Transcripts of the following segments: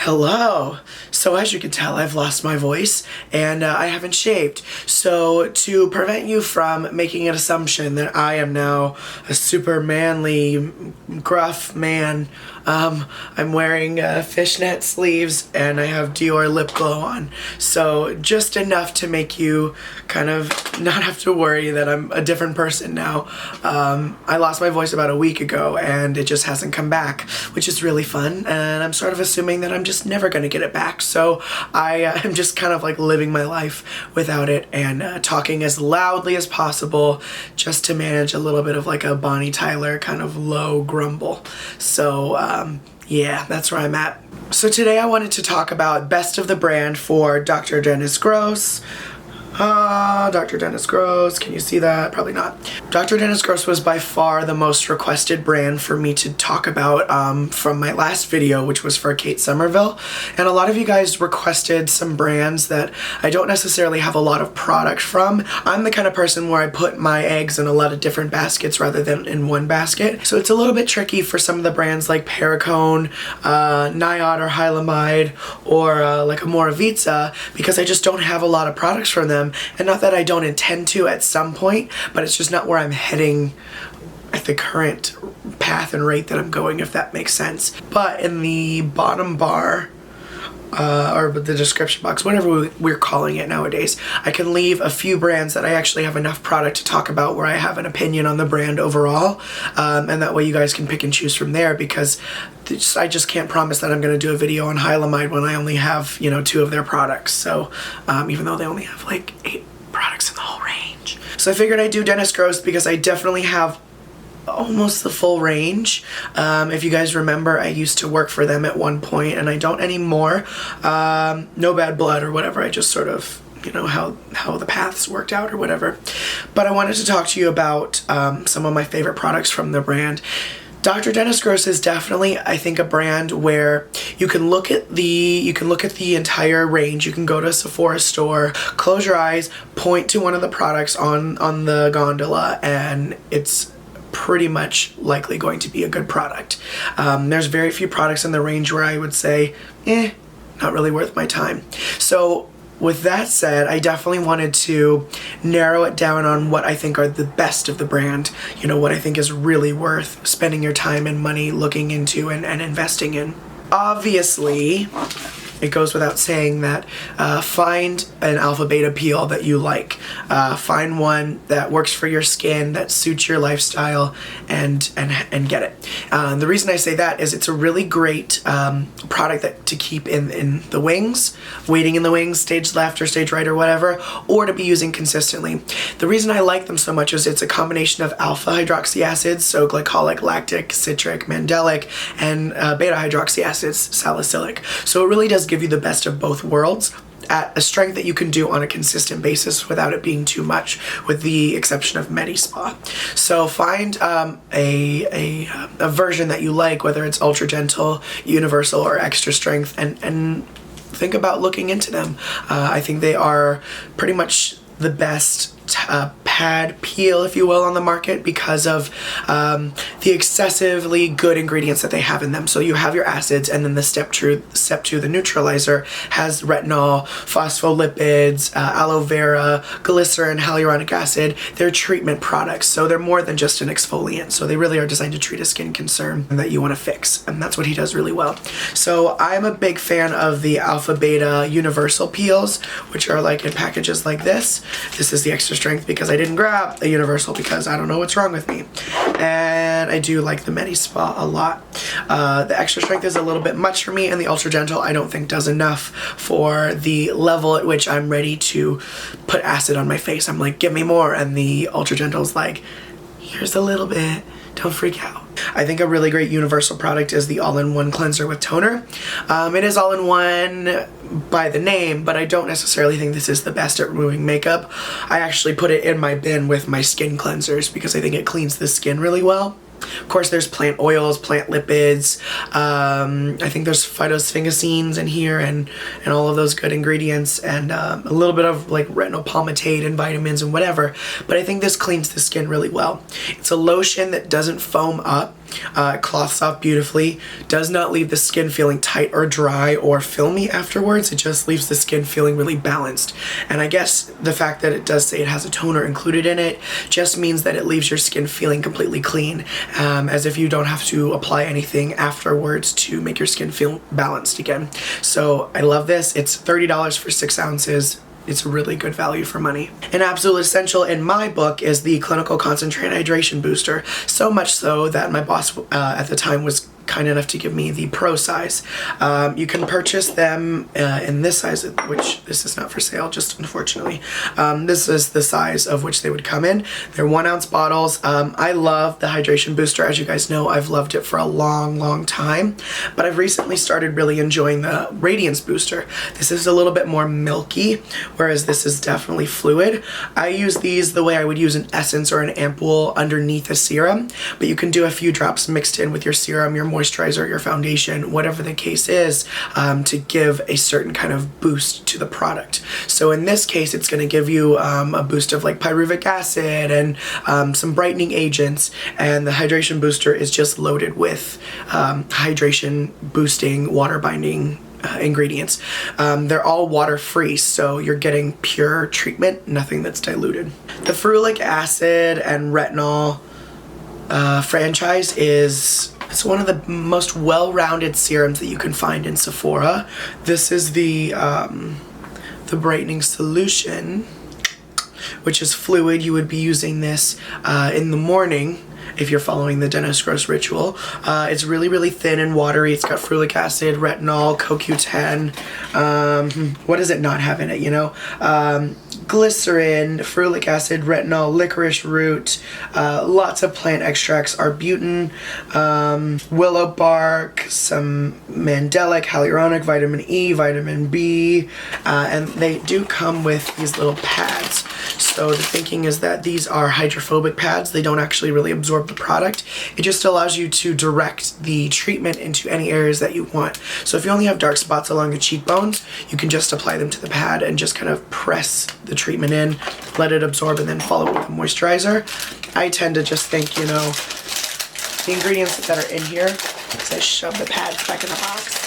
Hello! So as you can tell, I've lost my voice and I haven't shaved. So to prevent you from making an assumption that I am now a super manly, gruff man, I'm wearing fishnet sleeves and I have Dior lip glow on. So just enough to make you kind of not have to worry that I'm a different person now. I lost my voice about a week ago and it just hasn't come back, which is really fun, and I'm sort of assuming that I'm just never gonna get it back. So I am just kind of like living my life without it and talking as loudly as possible just to manage a little bit of like a Bonnie Tyler kind of low grumble. So yeah, that's where I'm at. So today I wanted to talk about best of the brand for Dr. Dennis Gross. Dr. Dennis Gross, can you see that? Probably not. Dr. Dennis Gross was by far the most requested brand for me to talk about from my last video, which was for Kate Somerville. And a lot of you guys requested some brands that I don't necessarily have a lot of product from. I'm the kind of person where I put my eggs in a lot of different baskets rather than in one basket. So it's a little bit tricky for some of the brands like Perricone, Niod or Hylamide, or like Amoravitza, because I just don't have a lot of products from them. And not that I don't intend to at some point, but it's just not where I'm heading at the current path and rate that I'm going, if that makes sense. But in the bottom bar, or the description box, whatever we're calling it nowadays, I can leave a few brands that I actually have enough product to talk about where I have an opinion on the brand overall, and that way you guys can pick and choose from there, because I just can't promise that I'm going to do a video on Hylamide when I only have, you know, 2 of their products. So even though they only have like 8 products in the whole range. So I figured I'd do Dennis Gross because I definitely have almost the full range. If you guys remember, I used to work for them at one point and I don't anymore. No bad blood or whatever, I just sort of, you know, how the paths worked out or whatever. But I wanted to talk to you about some of my favorite products from the brand. Dr. Dennis Gross is definitely, I think, a brand where you can look at the entire range. You can go to a Sephora store, close your eyes, point to one of the products on the gondola, and it's pretty much likely going to be a good product. There's very few products in the range where I would say, not really worth my time. So with that said, I definitely wanted to narrow it down on what I think are the best of the brand. You know, what I think is really worth spending your time and money looking into and investing in. Obviously, it goes without saying that find an alpha beta peel that you like. Find one that works for your skin, that suits your lifestyle, and get it. The reason I say that is it's a really great product to keep in the wings, waiting in the wings, stage left or stage right or whatever, or to be using consistently. The reason I like them so much is it's a combination of alpha hydroxy acids, so glycolic, lactic, citric, mandelic, and beta hydroxy acids, salicylic. So it really does give you the best of both worlds at a strength that you can do on a consistent basis without it being too much, with the exception of Medi Spa. So find a version that you like, whether it's ultra gentle, universal, or extra strength, and think about looking into them. I think they are pretty much the best pad peel, if you will, on the market because of the excessively good ingredients that they have in them. So you have your acids, and then the step 2, the neutralizer, has retinol, phospholipids, aloe vera, glycerin, hyaluronic acid. They're treatment products, so they're more than just an exfoliant. So they really are designed to treat a skin concern that you want to fix, and that's what he does really well. So I'm a big fan of the alpha beta universal peels, which are like in packages like this. This is the extra strength because I didn't grab a universal because I don't know what's wrong with me. And I do like the Medi Spa a lot. The extra strength is a little bit much for me, and the ultra gentle I don't think does enough for the level at which I'm ready to put acid on my face. I'm like, give me more, and the ultra gentle is like, here's a little bit, don't freak out. I think a really great universal product is the all-in-one cleanser with toner. It is all-in-one by the name, but I don't necessarily think this is the best at removing makeup. I actually put it in my bin with my skin cleansers because I think it cleans the skin really well. Of course, there's plant oils, plant lipids. I think there's phytosphingosines in here and all of those good ingredients, and a little bit of like retinol palmitate and vitamins and whatever. But I think this cleans the skin really well. It's a lotion that doesn't foam up. It cloths off beautifully, does not leave the skin feeling tight or dry or filmy afterwards. It just leaves the skin feeling really balanced. And I guess the fact that it does say it has a toner included in it just means that it leaves your skin feeling completely clean, as if you don't have to apply anything afterwards to make your skin feel balanced again. So I love this. It's $30 for 6 ounces. It's a really good value for money. An absolute essential in my book is the Clinical Concentrate Hydration Booster. So much so that my boss at the time was kind enough to give me the pro size. You can purchase them in this size, which this is not for sale, just unfortunately. This is the size of which they would come in. They're 1 ounce bottles. I love the hydration booster. As you guys know, I've loved it for a long time, but I've recently started really enjoying the Radiance booster. This is a little bit more milky, whereas this is definitely fluid. I use these the way I would use an essence or an ampoule underneath a serum, but you can do a few drops mixed in with your serum, your moisturizer, your foundation, whatever the case is, to give a certain kind of boost to the product. So in this case, it's going to give you a boost of like pyruvic acid and some brightening agents, and the hydration booster is just loaded with hydration boosting, water binding ingredients. They're all water free, so you're getting pure treatment, nothing that's diluted. The ferulic acid and retinol franchise it's one of the most well-rounded serums that you can find in Sephora. This is the brightening solution, which is fluid. You would be using this in the morning if you're following the Dennis Gross ritual. It's really thin and watery. It's got ferulic acid, retinol, CoQ10. What does it not have in it, you know? Glycerin, ferulic acid, retinol, licorice root, lots of plant extracts, arbutin, willow bark, some mandelic, hyaluronic, vitamin E, vitamin B, and they do come with these little pads. So the thinking is that these are hydrophobic pads. They don't actually really absorb the product. It just allows you to direct the treatment into any areas that you want. So if you only have dark spots along the cheekbones, you can just apply them to the pad and just kind of press the treatment in, let it absorb, and then follow it with a moisturizer. I tend to just think, you know, the ingredients that are in here, because I shove the pads back in the box.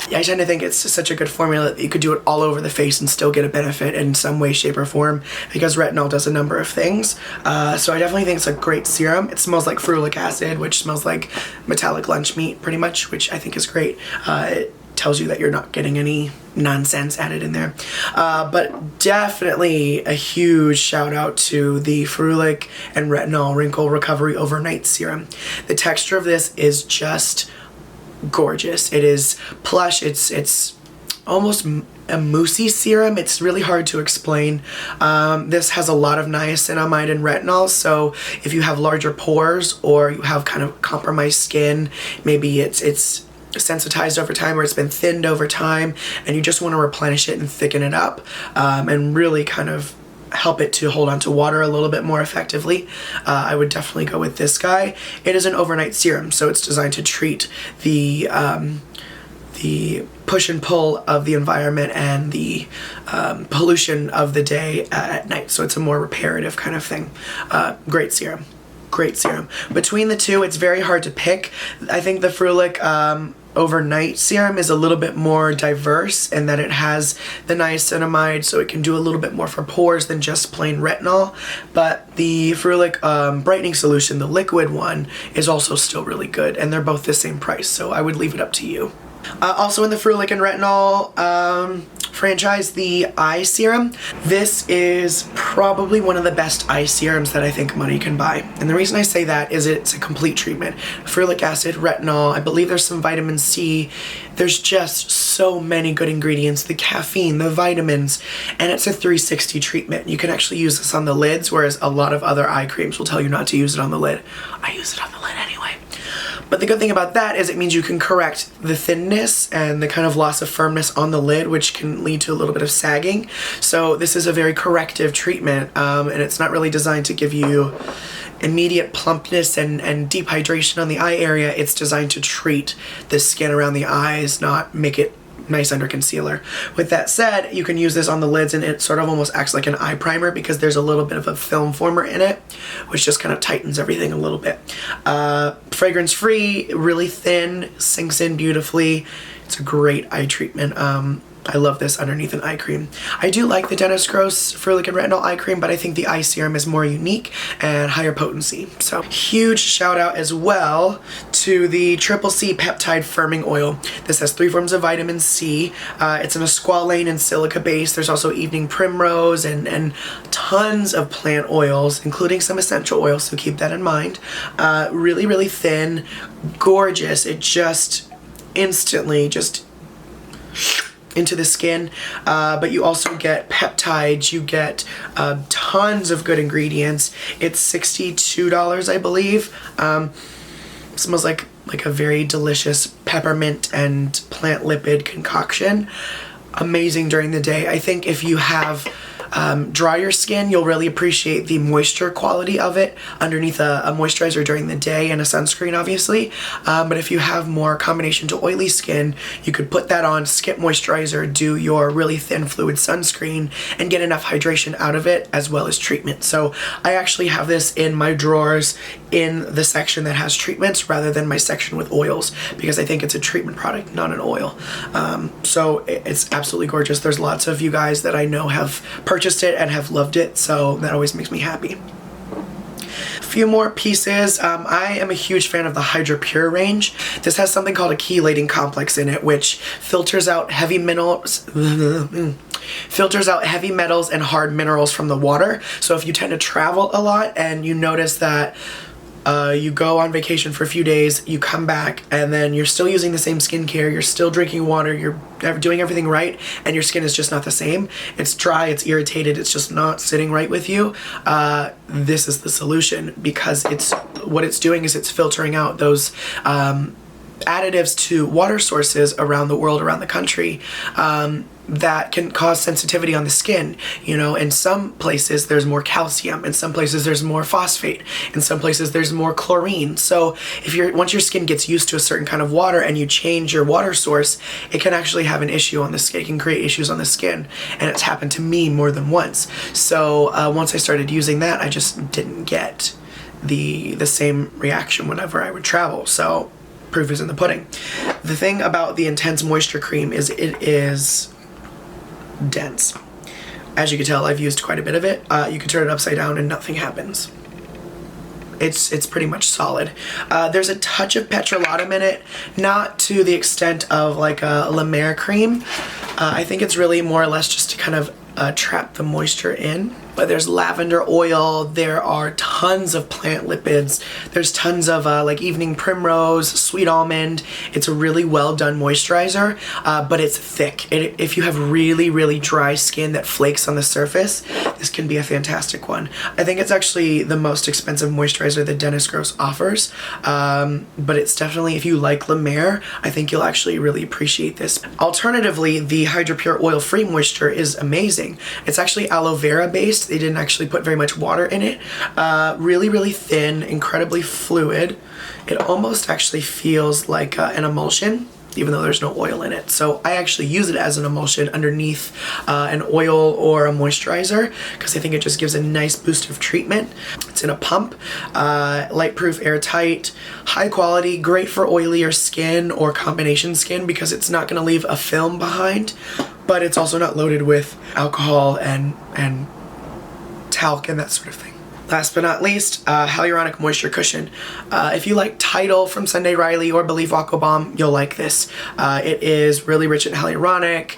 I tend to think it's such a good formula that you could do it all over the face and still get a benefit in some way, shape, or form, because retinol does a number of things. So I definitely think it's a great serum. It smells like ferulic acid, which smells like metallic lunch meat, pretty much, which I think is great. It tells you that you're not getting any nonsense added in there. But definitely a huge shout out to the Ferulic and Retinol Wrinkle Recovery Overnight Serum. The texture of this is just gorgeous. It is plush. It's almost a moussey serum. It's really hard to explain. This has a lot of niacinamide and retinol, so if you have larger pores or you have kind of compromised skin, maybe it's sensitized over time or it's been thinned over time, and you just want to replenish it and thicken it up, and really kind of help it to hold on to water a little bit more effectively, I would definitely go with this guy. It is an overnight serum, so it's designed to treat the push and pull of the environment and the pollution of the day at night. So it's a more reparative kind of thing. Great serum. Great serum. Between the two, it's very hard to pick. I think the Ferulic overnight serum is a little bit more diverse in that it has the niacinamide, so it can do a little bit more for pores than just plain retinol. But the Ferulic brightening solution, the liquid one, is also still really good, and they're both the same price, so I would leave it up to you. Also in the Ferulic and Retinol franchise, the eye serum. This is probably one of the best eye serums that I think money can buy. And the reason I say that is it's a complete treatment. Ferulic acid, retinol, I believe there's some vitamin C. There's just so many good ingredients, the caffeine, the vitamins, and it's a 360 treatment. You can actually use this on the lids, whereas a lot of other eye creams will tell you not to use it on the lid. I use it on the lid anyway. But the good thing about that is it means you can correct the thinness and the kind of loss of firmness on the lid, which can lead to a little bit of sagging. So this is a very corrective treatment, and it's not really designed to give you immediate plumpness and deep hydration on the eye area. It's designed to treat the skin around the eyes, not make it nice under concealer. With that said, you can use this on the lids and it sort of almost acts like an eye primer because there's a little bit of a film former in it, which just kind of tightens everything a little bit. Fragrance free, really thin, sinks in beautifully. It's a great eye treatment. I love this underneath an eye cream. I do like the Dennis Gross Ferulic and Retinol eye cream, but I think the eye serum is more unique and higher potency. So huge shout out as well to the C Peptide Firming Oil. This has 3 forms of vitamin C. It's an squalane and silica base. There's also evening primrose and tons of plant oils, including some essential oils, so keep that in mind. Really, really thin, gorgeous. It just instantly just into the skin, but you also get peptides, you get tons of good ingredients. It's $62, I believe. Smells like a very delicious peppermint and plant lipid concoction. Amazing during the day. I think if you have drier skin, you'll really appreciate the moisture quality of it underneath a moisturizer during the day and a sunscreen, obviously. But if you have more combination to oily skin, you could put that on, skip moisturizer, do your really thin fluid sunscreen, and get enough hydration out of it as well as treatment. So I actually have this in my drawers in the section that has treatments rather than my section with oils, because I think it's a treatment product, not an oil. So it's absolutely gorgeous. There's lots of you guys that I know have purchased it and have loved it, so that always makes me happy. A few more pieces. I am a huge fan of the Hydrapura range. This has something called a chelating complex in it, which filters out heavy metals and hard minerals from the water. So if you tend to travel a lot and you notice that you go on vacation for a few days, you come back, and then you're still using the same skincare, you're still drinking water, you're doing everything right, and your skin is just not the same. It's dry, it's irritated, it's just not sitting right with you. This is the solution, because what it's doing is it's filtering out those additives to water sources around the world, around the country, that can cause sensitivity on the skin. You know, in some places there's more calcium, in some places there's more phosphate, in some places there's more chlorine. So once your skin gets used to a certain kind of water and you change your water source, it can actually have an issue on the skin. It can create issues on the skin, and it's happened to me more than once. So once I started using that, I just didn't get the same reaction whenever I would travel. So proof is in the pudding. The thing about the Intense Moisture Cream is it is dense. As you can tell, I've used quite a bit of it. You can turn it upside down and nothing happens. It's pretty much solid. There's a touch of petrolatum in it, not to the extent of like a La Mer cream. I think it's really more or less just to kind of trap the moisture in. But there's lavender oil, there are tons of plant lipids, there's tons of like evening primrose, sweet almond. It's a really well done moisturizer, but it's thick. If you have really, really dry skin that flakes on the surface, this can be a fantastic one. I think it's actually the most expensive moisturizer that Dennis Gross offers, but it's definitely, if you like La Mer, I think you'll actually really appreciate this. Alternatively, the Hydrapura Oil-Free Moisture is amazing. It's actually aloe vera based. They didn't actually put very much water in it. Really, really thin, incredibly fluid. It almost actually feels like an emulsion, even though there's no oil in it. So I actually use it as an emulsion underneath an oil or a moisturizer, because I think it just gives a nice boost of treatment. It's in a pump, light proof, airtight, high quality, great for oilier skin or combination skin, because it's not gonna leave a film behind, but it's also not loaded with alcohol and talc and that sort of thing. Last but not least, Hyaluronic Moisture Cushion. If you like Tidal from Sunday Riley or Belif Aqua Bomb, you'll like this. It is really rich in hyaluronic.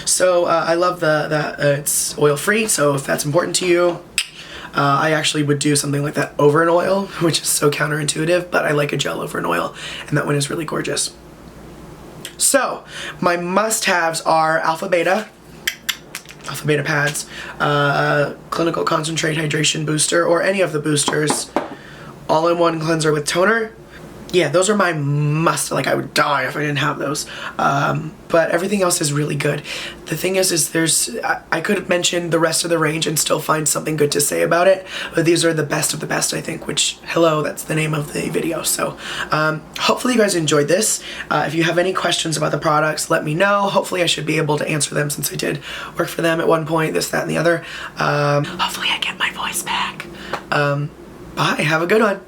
So I love that it's oil-free, so if that's important to you, I actually would do something like that over an oil, which is so counterintuitive, but I like a gel over an oil, and that one is really gorgeous. So, my must-haves are Alpha Beta pads, Clinical Concentrate Hydration Booster, or any of the boosters, all-in-one cleanser with toner. yeah, those are my must, like I would die if I didn't have those. But everything else is really good. The thing is there's, I could mention the rest of the range and still find something good to say about it, but these are the best of the best, I think, which, hello, that's the name of the video. So hopefully you guys enjoyed this. If you have any questions about the products, let me know. Hopefully I should be able to answer them since I did work for them at one point, this, that, and the other. Hopefully I get my voice back. Bye, have a good one.